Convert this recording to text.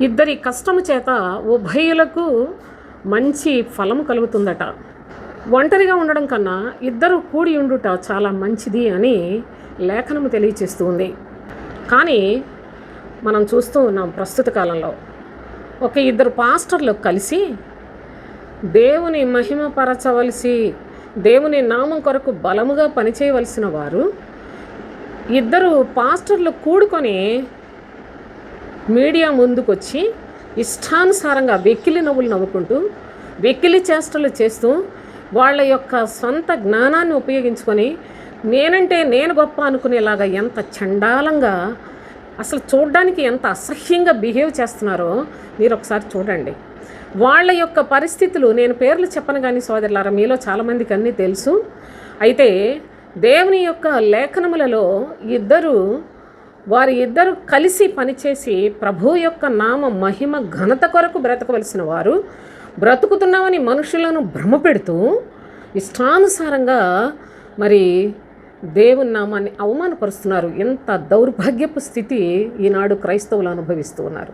ఇద్దరి కష్టము చేత ఉభయులకు మంచి ఫలము కలుగుతుందట. ఒంటరిగా ఉండడం కన్నా ఇద్దరు కూడి ఉండుట చాలా మంచిది అని లేఖనము తెలియచేస్తూ ఉంది. కానీ మనం చూస్తూ ఉన్నాం ప్రస్తుత కాలంలో ఇద్దరు పాస్టర్లు కలిసి దేవుని మహిమపరచవలసి, దేవుని నామం కొరకు బలముగా పనిచేయవలసిన వారు ఇద్దరు పాస్టర్లు కూడుకొని మీడియా ముందుకొచ్చి ఇష్టానుసారంగా వెక్కిలి నవ్వులు నవ్వుకుంటూ వెక్కిలి చేష్టలు చేస్తూ వాళ్ళ యొక్క సొంత జ్ఞానాన్ని ఉపయోగించుకొని నేనంటే నేను గొప్ప అనుకునేలాగా ఎంత చండాలంగా, అసలు చూడడానికి ఎంత అసహ్యంగా బిహేవ్ చేస్తున్నారో మీరు ఒకసారి చూడండి. వాళ్ళ యొక్క పరిస్థితులు నేను పేర్లు చెప్పను కానీ సోదరులారా, మీలో చాలామందికి అన్నీ తెలుసు. అయితే దేవుని యొక్క లేఖనములలో వారి ఇద్దరు కలిసి పనిచేసి ప్రభు యొక్క నామ మహిమ ఘనత కొరకు బ్రతకవలసిన వారు బ్రతుకుతున్నామని మనుషులను భ్రమపెడుతూ ఇష్టానుసారంగా మరి దేవుని నామాన్ని అవమానపరుస్తున్నారు. ఎంత దౌర్భాగ్యపు స్థితి ఈనాడు క్రైస్తవులు అనుభవిస్తూ ఉన్నారు.